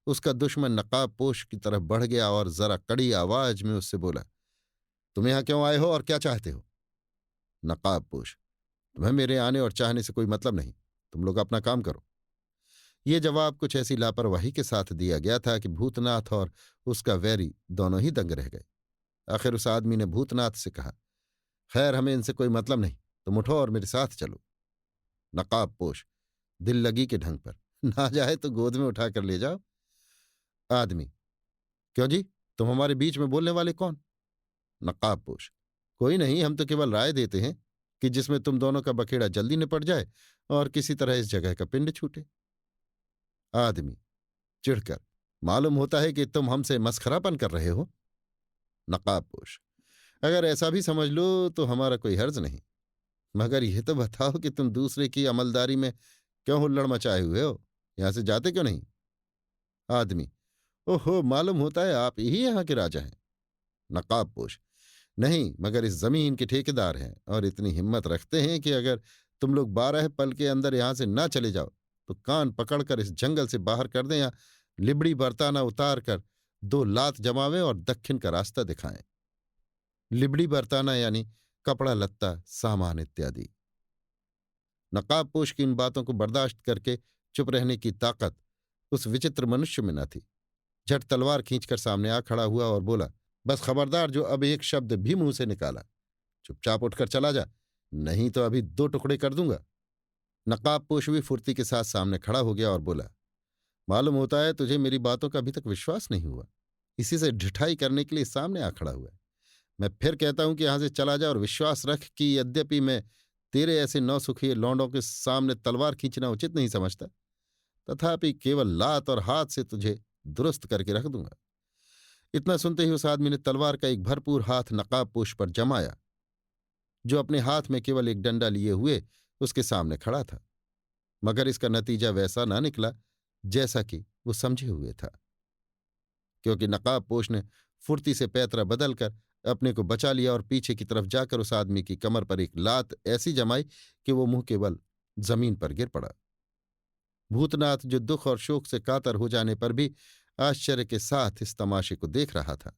उसका दुश्मन नकाबपोश की तरफ बढ़ गया और जरा कड़ी आवाज में उससे बोला, तुम यहां क्यों आए हो और क्या चाहते हो? नकाबपोश, तुम्हें मेरे आने और चाहने से कोई मतलब नहीं, तुम लोग अपना काम करो। ये जवाब कुछ ऐसी लापरवाही के साथ दिया गया था कि भूतनाथ और उसका वैरी दोनों ही दंग रह गए। आखिर उस आदमी ने भूतनाथ से कहा, खैर हमें इनसे कोई मतलब नहीं, तुम उठो और मेरे साथ चलो। नकाबपोश दिल लगी के ढंग पर, ना जाए तो गोद में उठाकर ले जाओ। आदमी, क्यों जी, तुम हमारे बीच में बोलने वाले कौन? नकाबपोश, कोई नहीं, हम तो केवल राय देते हैं कि जिसमें तुम दोनों का बखेड़ा जल्दी निपट जाए और किसी तरह इस जगह का पिंड छूटे। आदमी चिढ़कर, मालूम होता है कि तुम हमसे मस्खरापन कर रहे हो। नकाबपोश, अगर ऐसा भी समझ लो तो हमारा कोई हर्ज नहीं, मगर यह तो बताओ कि तुम दूसरे की अमलदारी में क्यों हुल्लड़ मचाए हुए हो? यहां से जाते क्यों नहीं? आदमी, ओहो, मालूम होता है आप ही यहाँ के राजा हैं। नकाबपोश, नहीं, मगर इस जमीन के ठेकेदार हैं और इतनी हिम्मत रखते हैं कि अगर तुम लोग 12 पल के अंदर यहां से ना चले जाओ तो कान पकड़कर इस जंगल से बाहर कर दें, या लिबड़ी बरताना उतार कर 2 लात जमावें और दक्षिण का रास्ता दिखाएं। लिबड़ी बरताना यानी कपड़ा लत्ता सामान इत्यादि। नकाबपोश की इन बातों को बर्दाश्त करके चुप रहने की ताकत उस विचित्र मनुष्य में न थी। झट तलवार खींचकर सामने आ खड़ा हुआ और बोला, बस खबरदार, जो अब एक शब्द भी मुंह से निकाला, चुपचाप उठकर चला जा, नहीं तो अभी दो टुकड़े कर दूंगा। नकाबपोश भी फुर्ती के साथ सामने खड़ा हो गया और बोला, मालूम होता है तुझे मेरी बातों का अभी तक विश्वास नहीं हुआ, इसी से ढिठाई करने के लिए सामने आ खड़ा हुआ है। मैं फिर कहता हूं कि यहां से चला जा और विश्वास रख कि यद्यपि मैं तेरे ऐसे नौसुखिए लौंडों के सामने तलवार खींचना उचित नहीं समझता, तथापि केवल लात और हाथ से तुझे दुरुस्त करके रख दूंगा। इतना सुनते ही उस आदमी ने तलवार का एक भरपूर हाथ नकाबपोश पर जमाया, जो अपने हाथ में केवल एक डंडा लिए हुए उसके सामने खड़ा था। मगर इसका नतीजा वैसा ना निकला जैसा कि वो समझे हुए था, क्योंकि नकाबपोश ने फुर्ती से पैतरा बदलकर अपने को बचा लिया और पीछे की तरफ जाकर उस आदमी की कमर पर एक लात ऐसी जमाई कि वो मुंह केवल जमीन पर गिर पड़ा। भूतनाथ, जो दुख और शोक से कातर हो जाने पर भी आश्चर्य के साथ इस तमाशे को देख रहा था,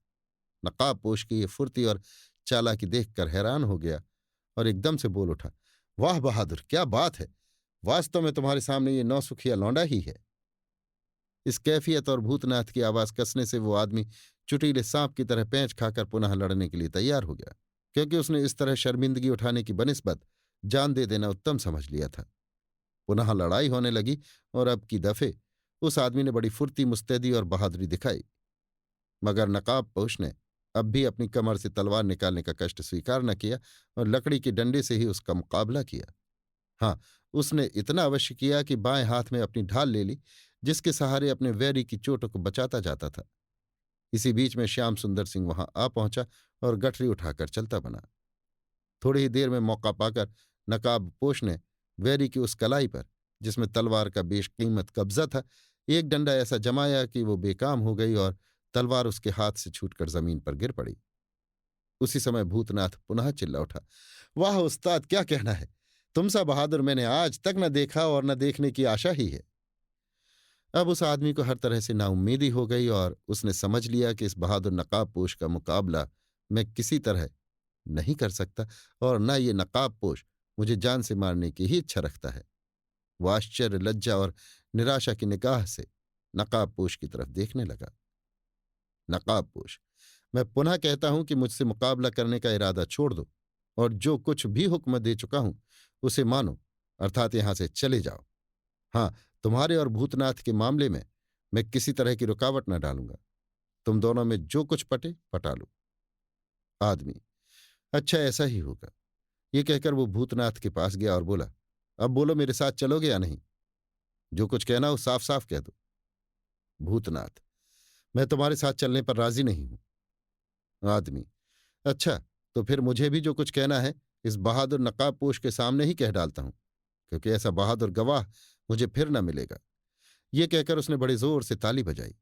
नकाबपोश की ये फुर्ती और चालाकी देखकर हैरान हो गया और एकदम से बोल उठा, वाह बहादुर, क्या बात है! वास्तव में तुम्हारे सामने ये नौसुखिया लौंडा ही है। इस कैफियत और भूतनाथ की आवाज कसने से वो आदमी चुटीले सांप की तरह पैंच खाकर पुनः लड़ने के लिए तैयार हो गया, क्योंकि उसने इस तरह शर्मिंदगी उठाने की बनिस्बत जान दे देना उत्तम समझ लिया था। पुनः लड़ाई होने लगी और अब की दफे उस आदमी ने बड़ी फुर्ती, मुस्तैदी और बहादुरी दिखाई। मगर नकाबपोश ने अब भी अपनी कमर से तलवार निकालने का कष्ट स्वीकार न किया और लकड़ी के डंडे से ही उसका मुकाबला किया। हाँ, उसने इतना अवश्य किया कि बाएं हाथ में अपनी ढाल ले ली, जिसके सहारे अपने वैरी की चोटों को बचाता जाता था। इसी बीच में श्याम सुंदर सिंह वहां आ पहुंचा और गठरी उठाकर चलता बना। थोड़ी ही देर में मौका पाकर नकाबपोश ने वैरी की उस कलाई पर, जिसमें तलवार का बेशकीमत कब्जा था, एक डंडा ऐसा जमाया कि वो बेकाम हो गई और तलवार उसके हाथ से छूटकर जमीन पर गिर पड़ी। उसी समय भूतनाथ पुनः चिल्ला उठा, वाह उस्ताद, क्या कहना है! तुम सा बहादुर मैंने आज तक न देखा और न देखने की आशा ही है। अब उस आदमी को हर तरह से नाउम्मीदी हो गई और उसने समझ लिया कि इस बहादुर नकाबपोश का मुकाबला मैं किसी तरह नहीं कर सकता और न ये नकाबपोश मुझे जान से मारने की ही इच्छा रखता है। वो आश्चर्य, लज्जा और निराशा की निगाह से नकाबपोश की तरफ देखने लगा। नकाबपोश, मैं पुनः कहता हूं कि मुझसे मुकाबला करने का इरादा छोड़ दो और जो कुछ भी हुक्म दे चुका हूं उसे मानो, अर्थात यहां से चले जाओ। हाँ, तुम्हारे और भूतनाथ के मामले में मैं किसी तरह की रुकावट न डालूंगा। तुम दोनों में जो कुछ पटे पटा लो। आदमी, अच्छा ऐसा ही होगा। ये कहकर वो भूतनाथ के पास गया और बोला, अब बोलो, मेरे साथ चलोगे या नहीं? जो कुछ कहना हो साफ साफ कह दो। भूतनाथ, मैं तुम्हारे साथ चलने पर राजी नहीं हूं। आदमी, अच्छा, तो फिर मुझे भी जो कुछ कहना है इस बहादुर नकाबपोश के सामने ही कह डालता हूं, क्योंकि ऐसा बहादुर गवाह मुझे फिर न मिलेगा। ये कहकर उसने बड़े जोर से ताली बजाई।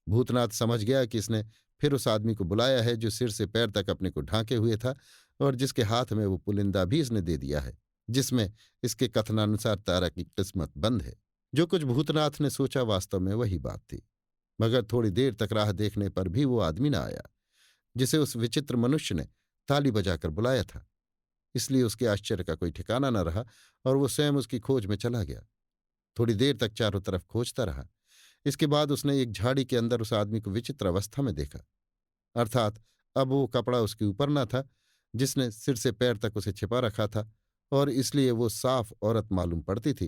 भूतनाथ समझ गया कि इसने फिर उस आदमी को बुलाया है जो सिर से पैर तक अपने को ढांके हुए था और जिसके हाथ में वो पुलिंदा भी इसने दे दिया है, जिसमें इसके कथनानुसार तारा की किस्मत बंद है। जो कुछ भूतनाथ ने सोचा वास्तव में वही बात थी। मगर थोड़ी देर तक राह देखने पर भी वो आदमी न आया जिसे उस विचित्र मनुष्य ने ताली बजाकर बुलाया था। इसलिए उसके आश्चर्य का कोई ठिकाना न रहा और वो स्वयं उसकी खोज में चला गया। थोड़ी देर तक चारों तरफ खोजता रहा। इसके बाद उसने एक झाड़ी के अंदर उस आदमी को विचित्र अवस्था में देखा, अर्थात अब वो कपड़ा उसके ऊपर न था जिसने सिर से पैर तक उसे छिपा रखा था, और इसलिए वो साफ औरत मालूम पड़ती थी।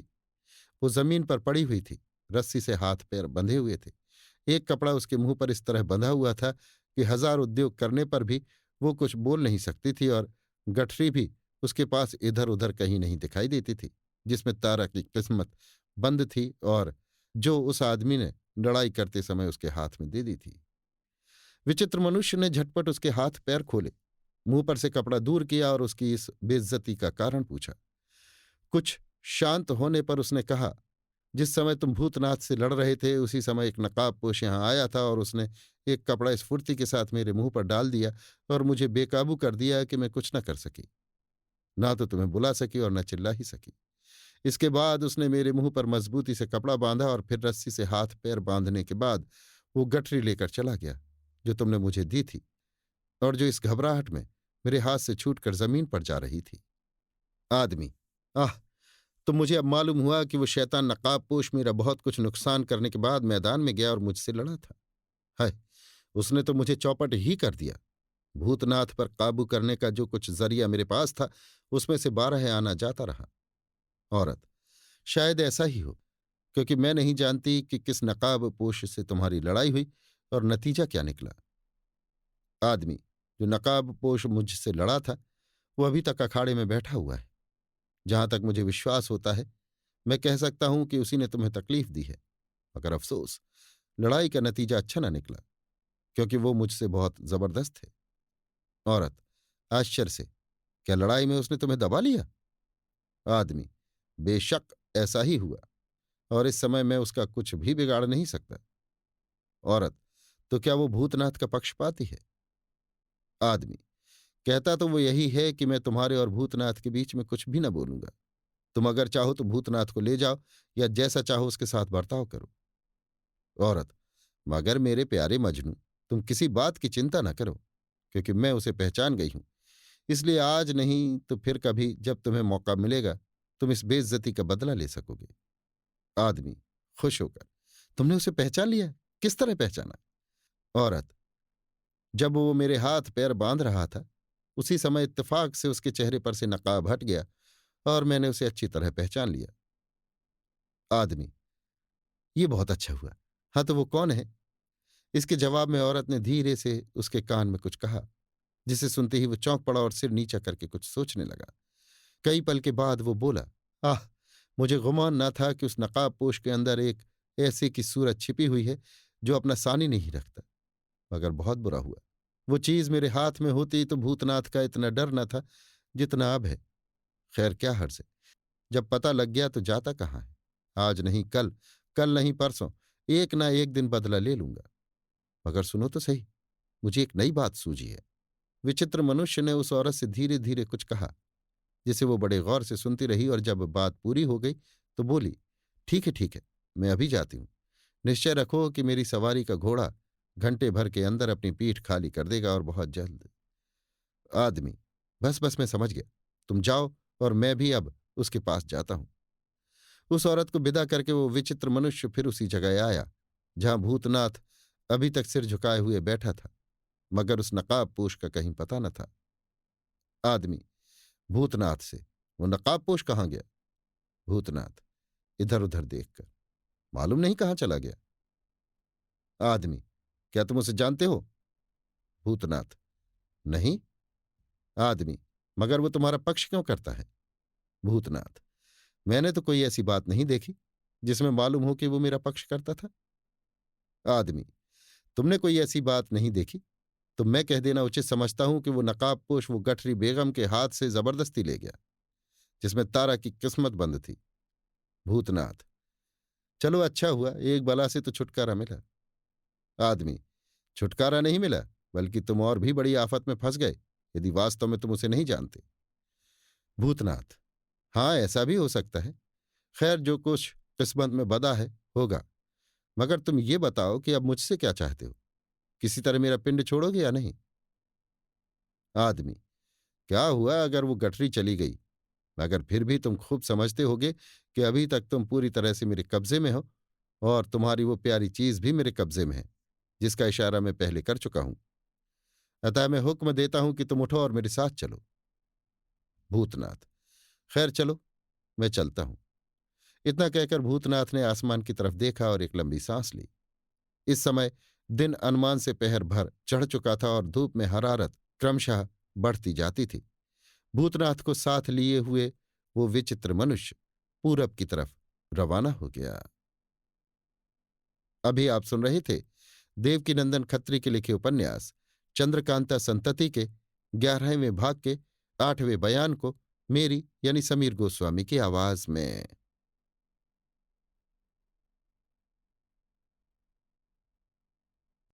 वो जमीन पर पड़ी हुई थी, रस्सी से हाथ पैर बंधे हुए थे। एक कपड़ा उसके मुंह पर इस तरह बंधा हुआ था कि हजार उद्योग करने पर भी वो कुछ बोल नहीं सकती थी, और गठरी भी उसके पास इधर उधर कहीं नहीं दिखाई देती थी, जिसमें तारा की किस्मत बंद थी और जो उस आदमी ने लड़ाई करते समय उसके हाथ में दे दी थी। विचित्र मनुष्य ने झटपट उसके हाथ पैर खोले, मुंह पर से कपड़ा दूर किया और उसकी इस बेइज्जती का कारण पूछा। कुछ शांत होने पर उसने कहा, जिस समय तुम भूतनाथ से लड़ रहे थे उसी समय एक नकाबपोश यहां आया था और उसने एक कपड़ा इस फुर्ती के साथ मेरे मुंह पर डाल दिया और मुझे बेकाबू कर दिया कि मैं कुछ न कर सकी, ना तो तुम्हें बुला सकी और न चिल्ला ही सकी। इसके बाद उसने मेरे मुंह पर मजबूती से कपड़ा बांधा और फिर रस्सी से हाथ पैर बांधने के बाद वो गठरी लेकर चला गया जो तुमने मुझे दी थी और जो इस घबराहट में मेरे हाथ से छूटकर जमीन पर जा रही थी। आदमी: आह! तो मुझे अब मालूम हुआ कि वो शैतान नकाबपोश मेरा बहुत कुछ नुकसान करने के बाद मैदान में गया और मुझसे लड़ा था। हाय! उसने तो मुझे चौपट ही कर दिया। भूतनाथ पर काबू करने का जो कुछ जरिया मेरे पास था, उसमें से 12 आना जाता रहा। औरत: शायद ऐसा ही हो, क्योंकि मैं नहीं जानती कि किस नकाबपोश से तुम्हारी लड़ाई हुई और नतीजा क्या निकला। आदमी: जो नकाबपोश मुझसे लड़ा था, वो अभी तक अखाड़े में बैठा हुआ है। जहां तक मुझे विश्वास होता है, मैं कह सकता हूं कि उसी ने तुम्हें तकलीफ दी है। मगर अफसोस, लड़ाई का नतीजा अच्छा न निकला, क्योंकि वो मुझसे बहुत जबरदस्त थे। औरत आश्चर्य से: क्या लड़ाई में उसने तुम्हें दबा लिया? आदमी: बेशक ऐसा ही हुआ, और इस समय मैं उसका कुछ भी बिगाड़ नहीं सकता। औरत: तो क्या वो भूतनाथ का पक्षपाती है? आदमी: कहता तो वो यही है कि मैं तुम्हारे और भूतनाथ के बीच में कुछ भी न बोलूंगा। तुम अगर चाहो तो भूतनाथ को ले जाओ, या जैसा चाहो उसके साथ बर्ताव करो। औरत: मगर मेरे प्यारे मजनू, तुम किसी बात की चिंता न करो, क्योंकि मैं उसे पहचान गई हूं। इसलिए आज नहीं तो फिर कभी जब तुम्हें मौका मिलेगा, तुम इस बेइज्जती का बदला ले सकोगे। आदमी खुश होकर: तुमने उसे पहचान लिया? किस तरह पहचाना? औरत: जब वो मेरे हाथ पैर बांध रहा था, उसी समय इत्तेफाक से उसके चेहरे पर से नकाब हट गया और मैंने उसे अच्छी तरह पहचान लिया। आदमी: ये बहुत अच्छा हुआ। हाँ, तो वो कौन है? इसके जवाब में औरत ने धीरे से उसके कान में कुछ कहा, जिसे सुनते ही वो चौंक पड़ा और सिर नीचा करके कुछ सोचने लगा। कई पल के बाद वो बोला: आह! मुझे गुमान न था कि उस नकाबपोश के अंदर एक ऐसे की सूरत छिपी हुई है जो अपना सानी नहीं रखता। मगर बहुत बुरा हुआ। वो चीज मेरे हाथ में होती तो भूतनाथ का इतना डर न था जितना अब है। खैर, क्या हर्ज है? जब पता लग गया तो जाता कहाँ है। आज नहीं कल, कल नहीं परसों, एक ना एक दिन बदला ले लूंगा। मगर सुनो तो सही, मुझे एक नई बात सूझी है। विचित्र मनुष्य ने उस औरत से धीरे धीरे कुछ कहा, जिसे वो बड़े गौर से सुनती रही, और जब बात पूरी हो गई तो बोली: ठीक है, मैं अभी जाती हूं। निश्चय रखो कि मेरी सवारी का घोड़ा घंटे भर के अंदर अपनी पीठ खाली कर देगा, और बहुत जल्द। आदमी: बस बस, मैं समझ गया। तुम जाओ, और मैं भी अब उसके पास जाता हूं। उस औरत को विदा करके वो विचित्र मनुष्य फिर उसी जगह आया जहां भूतनाथ अभी तक सिर झुकाए हुए बैठा था, मगर उस नकाबपोश का कहीं पता न था। आदमी भूतनाथ से: वो नकाबपोश कहाँ गया? भूतनाथ इधर उधर देखकर: मालूम नहीं कहाँ चला गया। आदमी: क्या तुम उसे जानते हो? भूतनाथ: नहीं। आदमी: मगर वो तुम्हारा पक्ष क्यों करता है? भूतनाथ: मैंने तो कोई ऐसी बात नहीं देखी जिसमें मालूम हो कि वो मेरा पक्ष करता था। आदमी: तुमने कोई ऐसी बात नहीं देखी तो मैं कह देना उचित समझता हूं कि वो नकाबपोश वो गठरी बेगम के हाथ से जबरदस्ती ले गया, जिसमें तारा की किस्मत बंद थी। भूतनाथ: चलो अच्छा हुआ, एक बला से तो छुटकारा मिला। आदमी: छुटकारा नहीं मिला, बल्कि तुम और भी बड़ी आफत में फंस गए, यदि वास्तव में तुम उसे नहीं जानते। भूतनाथ: हाँ, ऐसा भी हो सकता है। खैर, जो कुछ किस्मत में बदा है होगा। मगर तुम ये बताओ कि अब मुझसे क्या चाहते हो? किसी तरह मेरा पिंड छोड़ोगे या नहीं? आदमी: क्या हुआ अगर वो गठरी चली गई, मगर फिर भी तुम खूब समझते होगे कि अभी तक तुम पूरी तरह से मेरे कब्जे में हो, और तुम्हारी वो प्यारी चीज भी मेरे कब्जे में है, जिसका इशारा मैं पहले कर चुका हूं। अतः मैं हुक्म देता हूं कि तुम उठो और मेरे साथ चलो। भूतनाथ: खैर चलो, मैं चलता हूं। इतना कहकर भूतनाथ ने आसमान की तरफ देखा और एक लंबी सांस ली। इस समय दिन अनुमान से पहर भर चढ़ चुका था और धूप में हरारत क्रमशः बढ़ती जाती थी। भूतनाथ को साथ लिए हुए वो विचित्र मनुष्य पूरब की तरफ रवाना हो गया। अभी आप सुन रहे थे देवकीनंदन खत्री के लिखे उपन्यास चंद्रकांता संतति के 11वें भाग के 8वें बयान को मेरी यानी समीर गोस्वामी की आवाज में।